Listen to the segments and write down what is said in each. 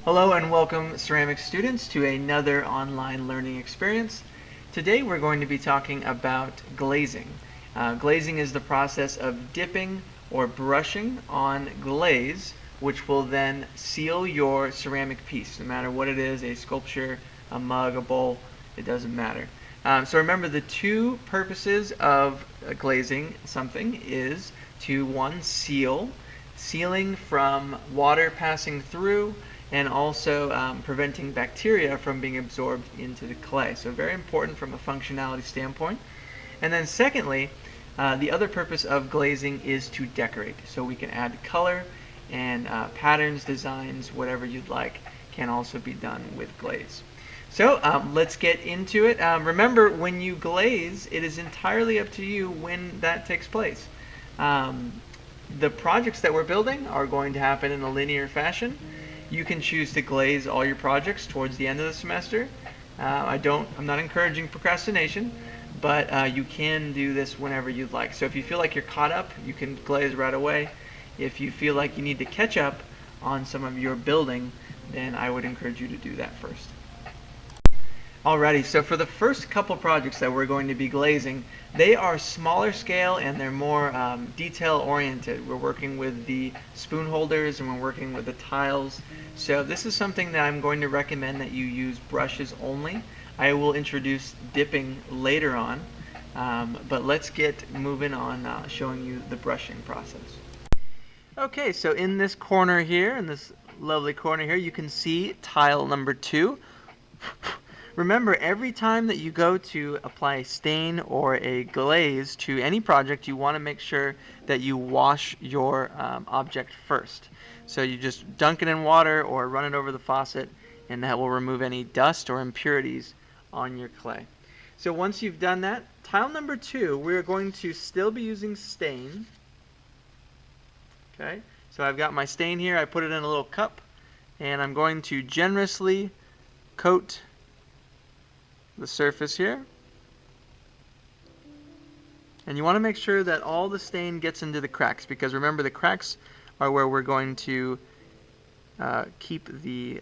Hello and welcome, ceramic students, to another online learning experience. Today we're going to be talking about glazing. Glazing is the process of dipping or brushing on glaze, which will then seal your ceramic piece, no matter what it is, a sculpture, a mug, a bowl, it doesn't matter. So remember, the two purposes of glazing something is to, one, sealing from water passing through, and also preventing bacteria from being absorbed into the clay. So very important from a functionality standpoint. And then secondly, the other purpose of glazing is to decorate. So we can add color and patterns, designs, whatever you'd like can also be done with glaze. So let's get into it. Remember, when you glaze, it is entirely up to you when that takes place. The projects that we're building are going to happen in a linear fashion. You can choose to glaze all your projects towards the end of the semester. I'm not encouraging procrastination, but you can do this whenever you'd like. So if you feel like you're caught up, you can glaze right away. If you feel like you need to catch up on some of your building, then I would encourage you to do that first. Alrighty, so for the first couple projects that we're going to be glazing, they are smaller scale and they're more detail oriented. We're working with the spoon holders and we're working with the tiles. So this is something that I'm going to recommend that you use brushes only. I will introduce dipping later on, but let's get moving on showing you the brushing process. Okay, so in this corner here, in this lovely corner here, you can see tile number 2. Remember, every time that you go to apply a stain or a glaze to any project, you want to make sure that you wash your object first. So you just dunk it in water or run it over the faucet, and that will remove any dust or impurities on your clay. So once you've done that, tile number 2, we're going to still be using stain. Okay, so I've got my stain here. I put it in a little cup, and I'm going to generously coat the surface here. And you want to make sure that all the stain gets into the cracks, because remember, the cracks are where we're going to keep the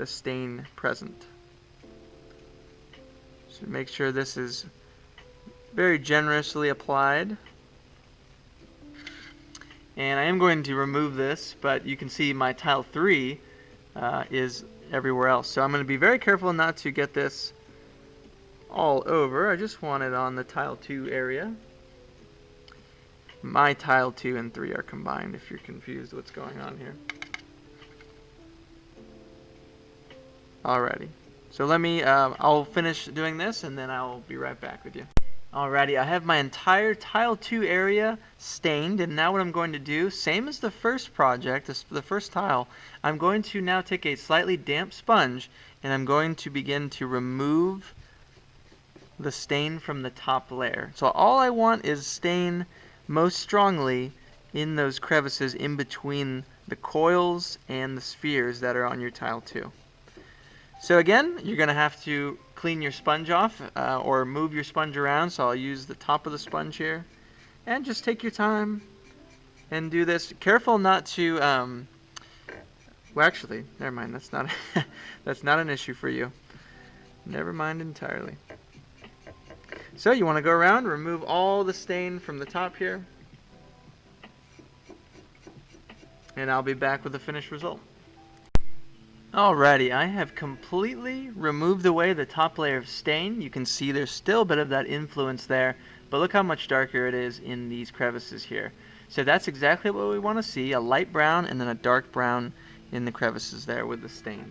stain present. So make sure this is very generously applied. And I am going to remove this, but you can see my tile 3 is everywhere else. So I'm going to be very careful not to get this all over. I just want it on the tile 2 area. My tile 2 and 3 are combined, if you're confused what's going on here. Alrighty, so let me I'll finish doing this and then I'll be right back with you. Alrighty, I have my entire tile 2 area stained, and now what I'm going to do, same as the first project, the first tile, I'm going to now take a slightly damp sponge and I'm going to begin to remove the stain from the top layer. So all I want is stain most strongly in those crevices in between the coils and the spheres that are on your tile 2. So again, you're going to have to clean your sponge off or move your sponge around. So I'll use the top of the sponge here, and just take your time and do this. Careful not to well, actually, never mind, that's not that's not an issue for you. Never mind entirely. So you want to go around, remove all the stain from the top here, and I'll be back with the finished result. Alrighty, I have completely removed away the top layer of stain. You can see there's still a bit of that influence there, but look how much darker it is in these crevices here. So that's exactly what we want to see, a light brown and then a dark brown in the crevices there with the stain.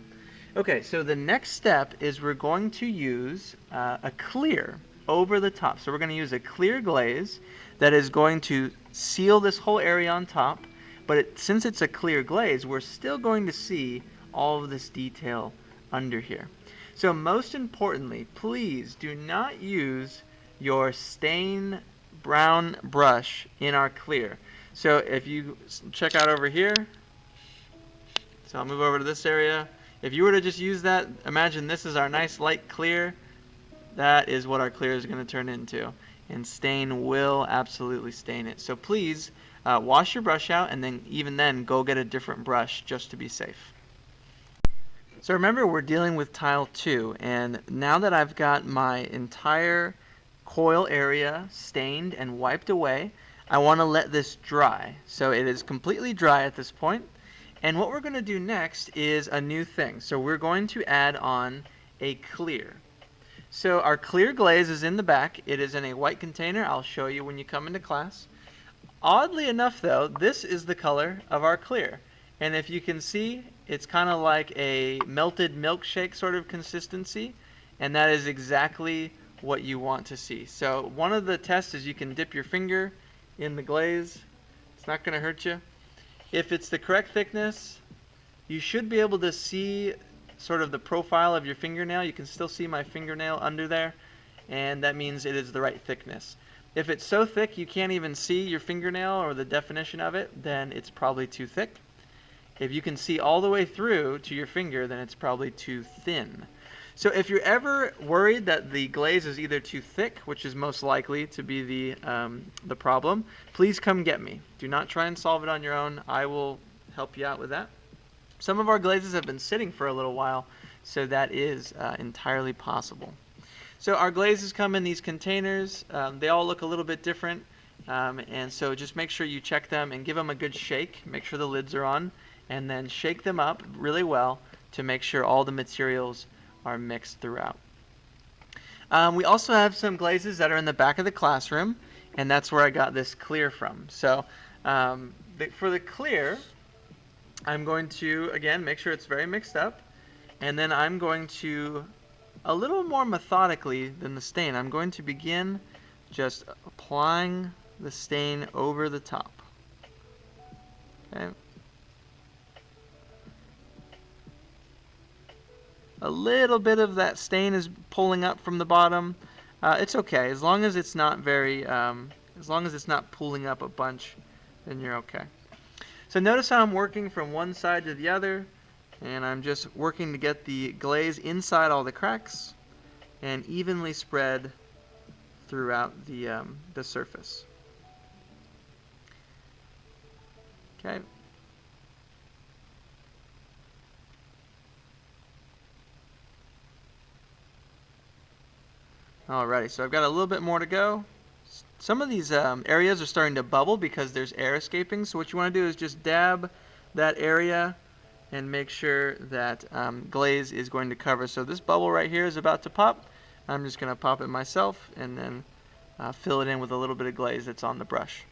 Okay, so the next step is we're going to use a clear over the top. So we're going to use a clear glaze that is going to seal this whole area on top, but since it's a clear glaze, we're still going to see all of this detail under here. So most importantly, please do not use your stain brown brush in our clear. So if you check out over here, so I'll move over to this area. If you were to just use that, imagine this is our nice light clear. That is what our clear is going to turn into, and stain will absolutely stain it. So please wash your brush out, and then even then go get a different brush just to be safe. So remember, we're dealing with tile 2, and now that I've got my entire coil area stained and wiped away, I want to let this dry. So it is completely dry at this point. And what we're going to do next is a new thing. So we're going to add on a clear. So our clear glaze is in the back. It is in a white container. I'll show you when you come into class. Oddly enough, though, this is the color of our clear. And if you can see, it's kind of like a melted milkshake sort of consistency. And that is exactly what you want to see. So one of the tests is you can dip your finger in the glaze. It's not going to hurt you. If it's the correct thickness, you should be able to see sort of the profile of your fingernail. You can still see my fingernail under there, and that means it is the right thickness. If it's so thick you can't even see your fingernail or the definition of it, then it's probably too thick. If you can see all the way through to your finger, then it's probably too thin. So if you're ever worried that the glaze is either too thick, which is most likely to be the problem, please come get me. Do not try and solve it on your own. I will help you out with that. Some of our glazes have been sitting for a little while, so that is entirely possible. So our glazes come in these containers. They all look a little bit different, and so just make sure you check them and give them a good shake. Make sure the lids are on, and then shake them up really well to make sure all the materials are mixed throughout. We also have some glazes that are in the back of the classroom, and that's where I got this clear from. So for the clear, I'm going to, again, make sure it's very mixed up, and then I'm going to, a little more methodically than the stain, I'm going to begin just applying the stain over the top. Okay. A little bit of that stain is pulling up from the bottom. It's okay, as long as it's not as long as it's not pulling up a bunch, then you're okay. So notice how I'm working from one side to the other, and I'm just working to get the glaze inside all the cracks and evenly spread throughout the surface. Okay. Alrighty, so I've got a little bit more to go. Some of these areas are starting to bubble because there's air escaping, so what you want to do is just dab that area and make sure that glaze is going to cover. So this bubble right here is about to pop. I'm just going to pop it myself and then fill it in with a little bit of glaze that's on the brush.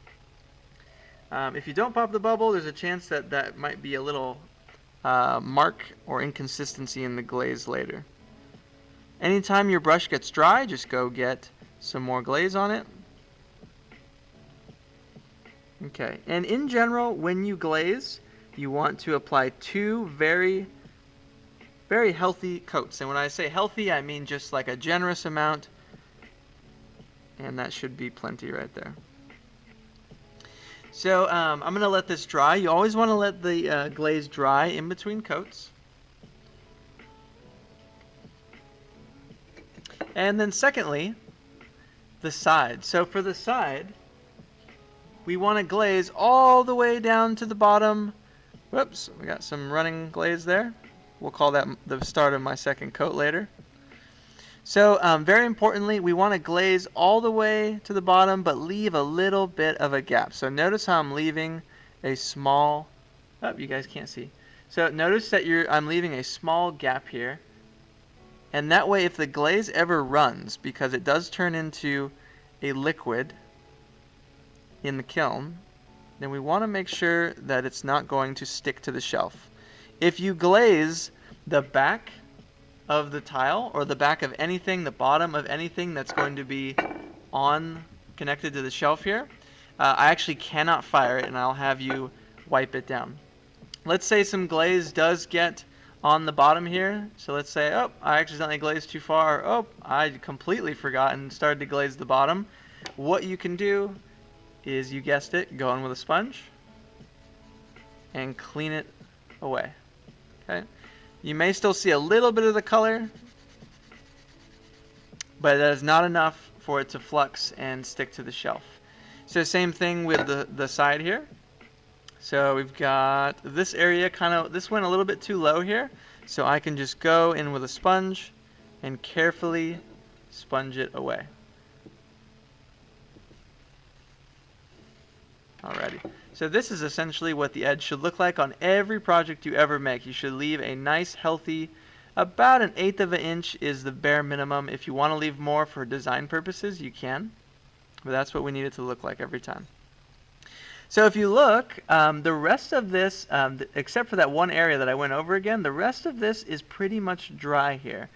If you don't pop the bubble, there's a chance that that might be a little mark or inconsistency in the glaze later. Anytime your brush gets dry, just go get some more glaze on it. Okay, and in general, when you glaze, you want to apply two very healthy coats. And when I say healthy, I mean just like a generous amount, and that should be plenty right there. So I'm going to let this dry. You always want to let the glaze dry in between coats. And then secondly, the side. So for the side, we want to glaze all the way down to the bottom. Whoops, we got some running glaze there. We'll call that the start of my second coat later. So very importantly, we want to glaze all the way to the bottom, but leave a little bit of a gap. So notice how I'm leaving a small, oh, you guys can't see. So notice that I'm leaving a small gap here. And that way, if the glaze ever runs, because it does turn into a liquid in the kiln, then we want to make sure that it's not going to stick to the shelf. If you glaze the back of the tile or the back of anything, the bottom of anything that's going to be connected to the shelf here, I actually cannot fire it, and I'll have you wipe it down. Let's say some glaze does get on the bottom here. So let's say, oh, I accidentally glazed too far. Oh, I completely forgot and started to glaze the bottom. What you can do is, you guessed it, go in with a sponge and clean it away. Okay. You may still see a little bit of the color, but that is not enough for it to flux and stick to the shelf. So same thing with the side here. So we've got this area this went a little bit too low here. So I can just go in with a sponge and carefully sponge it away. Alrighty. So this is essentially what the edge should look like on every project you ever make. You should leave a nice, healthy, about 1/8 of an inch is the bare minimum. If you want to leave more for design purposes, you can. But that's what we need it to look like every time. So if you look, the rest of this, except for that one area that I went over again, the rest of this is pretty much dry here.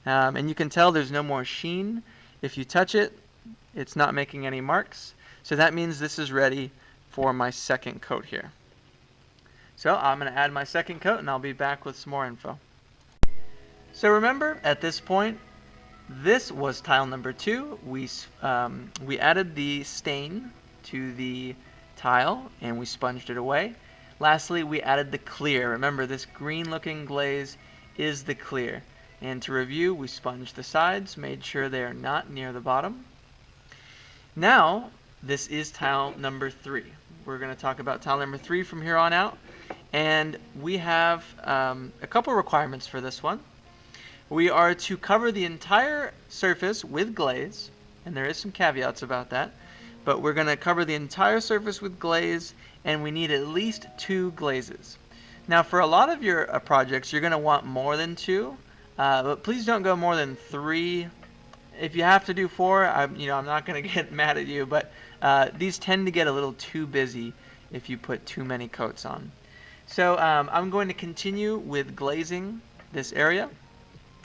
And you can tell there's no more sheen. If you touch it, it's not making any marks. So that means this is ready for my second coat here. So I'm going to add my second coat and I'll be back with some more info. So remember, at this point, this was tile number 2. We added the stain to the tile and we sponged it away. Lastly, we added the clear. Remember, this green looking glaze is the clear. And to review, we sponged the sides, made sure they are not near the bottom. Now, this is tile number 3. We're going to talk about tile number 3 from here on out. And we have a couple requirements for this one. We are to cover the entire surface with glaze, and there is some caveats about that, but we're going to cover the entire surface with glaze, and we need at least 2 glazes. Now, for a lot of your projects, you're going to want more than 2, but please don't go more than 3. If you have to do 4, I'm not going to get mad at you, but these tend to get a little too busy if you put too many coats on. So I'm going to continue with glazing this area.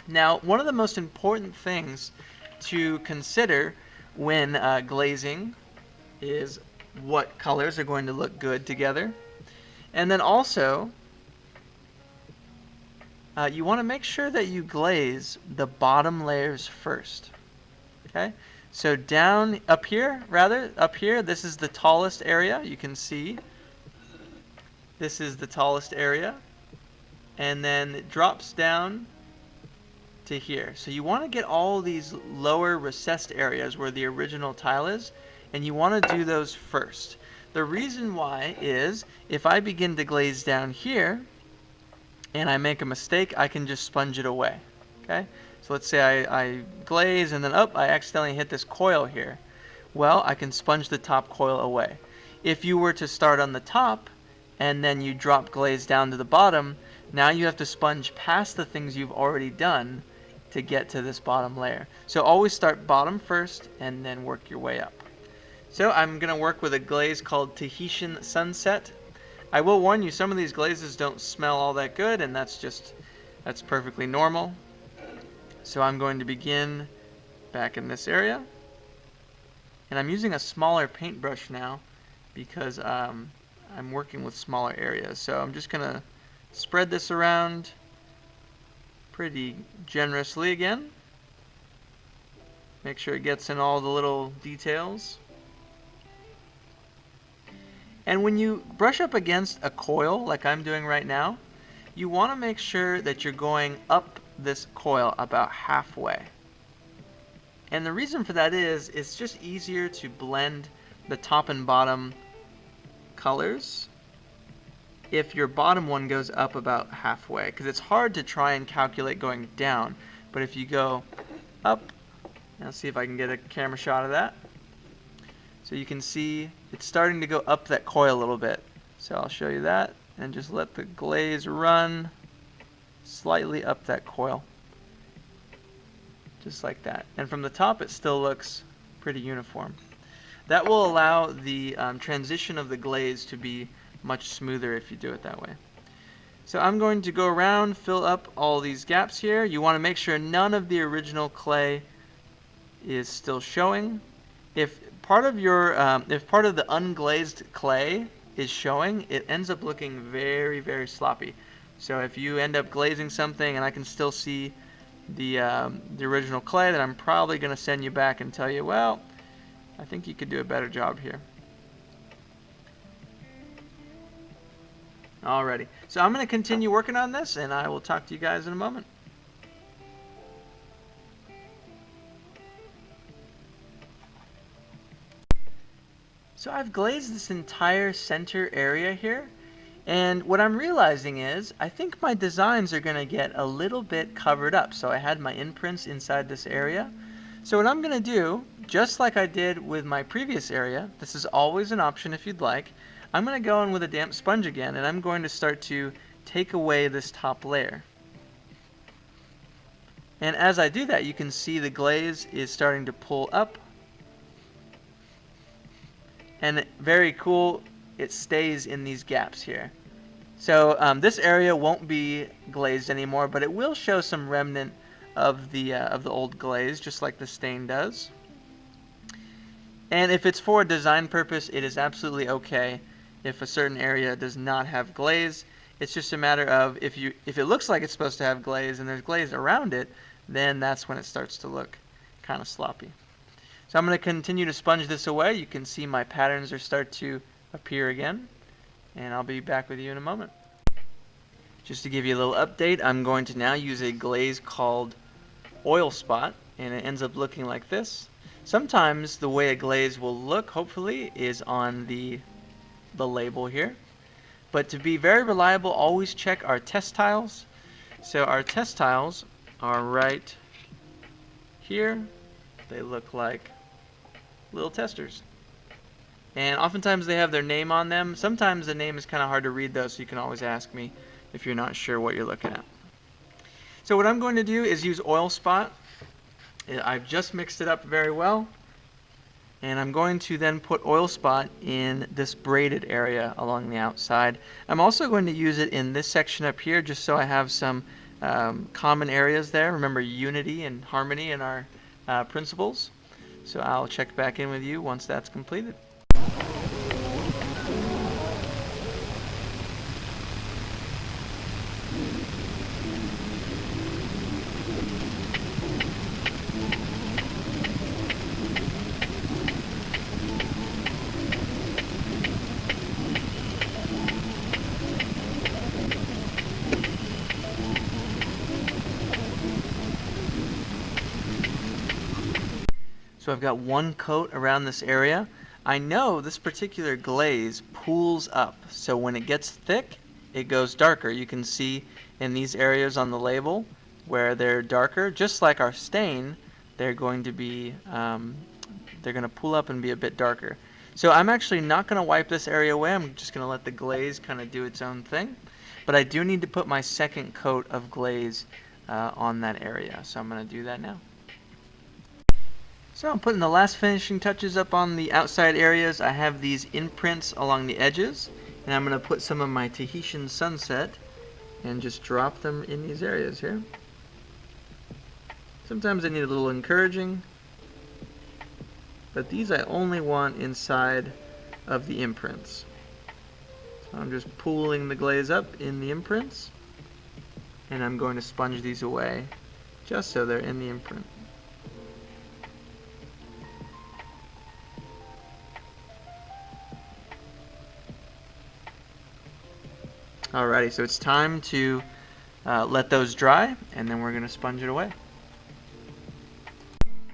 Now, one of the most important things to consider when glazing is what colors are going to look good together. And then also, you want to make sure that you glaze the bottom layers first. Okay? So up here, this is the tallest area. You can see this is the tallest area. And then it drops down to here. So you want to get all these lower recessed areas where the original tile is, and you want to do those first. The reason why is if I begin to glaze down here and I make a mistake, I can just sponge it away. Okay? So let's say I glaze and then I accidentally hit this coil here. Well, I can sponge the top coil away. If you were to start on the top and then you drop glaze down to the bottom, now you have to sponge past the things you've already done to get to this bottom layer. So always start bottom first and then work your way up. So I'm going to work with a glaze called Tahitian Sunset. I will warn you, some of these glazes don't smell all that good, and that's perfectly normal. So I'm going to begin back in this area. And I'm using a smaller paintbrush now because I'm working with smaller areas. So I'm just going to spread this around pretty generously again. Make sure it gets in all the little details. And when you brush up against a coil, like I'm doing right now, you want to make sure that you're going up this coil about halfway. And the reason for that is it's just easier to blend the top and bottom colors if your bottom one goes up about halfway, because it's hard to try and calculate going down. But if you go up, I'll see if I can get a camera shot of that. So you can see it's starting to go up that coil a little bit. So I'll show you that, and just let the glaze run slightly up that coil. Just like that. And from the top it still looks pretty uniform. That will allow the transition of the glaze to be much smoother if you do it that way. So I'm going to go around, fill up all these gaps here. You want to make sure none of the original clay is still showing. If part of the unglazed clay is showing, it ends up looking very, very sloppy. So if you end up glazing something and I can still see the original clay, then I'm probably going to send you back and tell you, well, I think you could do a better job here. Alrighty, so I'm going to continue working on this, and I will talk to you guys in a moment. So I've glazed this entire center area here, And what I'm realizing is, I think my designs are going to get a little bit covered up. So I had my imprints inside this area. So what I'm going to do, just like I did with my previous area, this is always an option if you'd like, I'm going to go in with a damp sponge again, and I'm going to start to take away this top layer. And as I do that, you can see the glaze is starting to pull up. And very cool, it stays in these gaps here. So this area won't be glazed anymore, but it will show some remnant of the old glaze, just like the stain does. And if it's for a design purpose, it is absolutely okay if a certain area does not have glaze. It's just a matter of if it looks like it's supposed to have glaze and there's glaze around it, then that's when it starts to look kind of sloppy. So I'm going to continue to sponge this away. You can see my patterns are start to appear again, and I'll be back with you in a moment. Just to give you a little update, I'm going to now use a glaze called Oil Spot, and it ends up looking like this. Sometimes the way a glaze will look, hopefully, is on the label here. But to be very reliable, always check our test tiles. So our test tiles are right here. They look like little testers. And oftentimes they have their name on them. Sometimes the name is kind of hard to read though, so you can always ask me if you're not sure what you're looking at. So what I'm going to do is use Oil Spot. I've just mixed it up very well. And I'm going to then put Oil Spot in this braided area along the outside. I'm also going to use it in this section up here just so I have some common areas there. Remember unity and harmony in our principles. So I'll check back in with you once that's completed. So I've got one coat around this area. I know this particular glaze pools up, so when it gets thick, it goes darker. You can see in these areas on the label where they're darker, just like our stain, they're going to be, they're going to pool up and be a bit darker. So I'm actually not going to wipe this area away. I'm just going to let the glaze kind of do its own thing. But I do need to put my second coat of glaze on that area, so I'm going to do that now. So I'm putting the last finishing touches up on the outside areas. I have these imprints along the edges, and I'm going to put some of my Tahitian sunset and just drop them in these areas here. Sometimes they need a little encouraging, but these I only want inside of the imprints. So I'm just pooling the glaze up in the imprints, and I'm going to sponge these away just so they're in the imprint. Alrighty, so it's time to let those dry, and then we're going to sponge it away.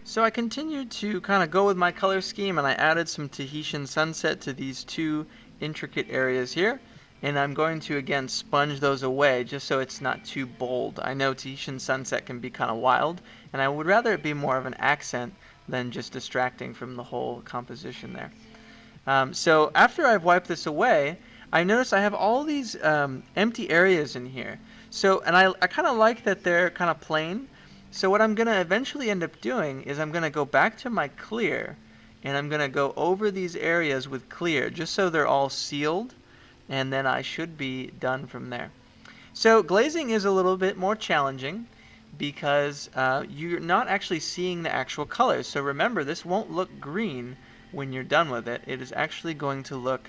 So I continued to kind of go with my color scheme, and I added some Tahitian sunset to these two intricate areas here, and I'm going to again sponge those away just so it's not too bold. I know Tahitian sunset can be kind of wild, and I would rather it be more of an accent than just distracting from the whole composition there. So after I've wiped this away, I notice I have all these empty areas in here. So, and I kind of like that they're kind of plain. So what I'm going to eventually end up doing is I'm going to go back to my clear, and I'm going to go over these areas with clear just so they're all sealed, and then I should be done from there. So glazing is a little bit more challenging because you're not actually seeing the actual colors. So remember, this won't look green when you're done with it. It is actually going to look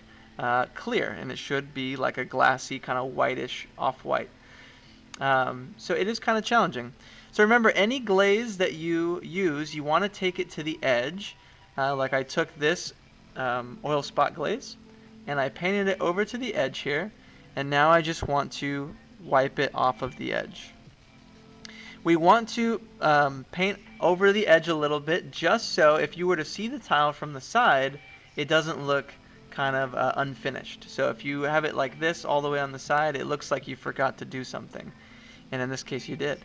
clear, and it should be like a glassy kind of whitish off-white. So it is kind of challenging. So remember, any glaze that you use, you want to take it to the edge. Like I took this oil spot glaze and I painted it over to the edge here, and now I just want to wipe it off of the edge. We want to paint over the edge a little bit just so if you were to see the tile from the side, it doesn't look kind of unfinished. So if you have it like this all the way on the side, it looks like you forgot to do something. And in this case, you did.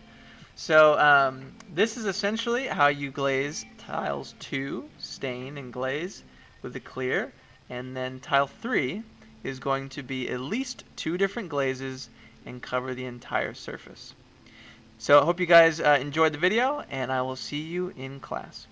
So this is essentially how you glaze tiles 2, stain and glaze with the clear. And then tile 3 is going to be at least 2 different glazes and cover the entire surface. So I hope you guys enjoyed the video, and I will see you in class.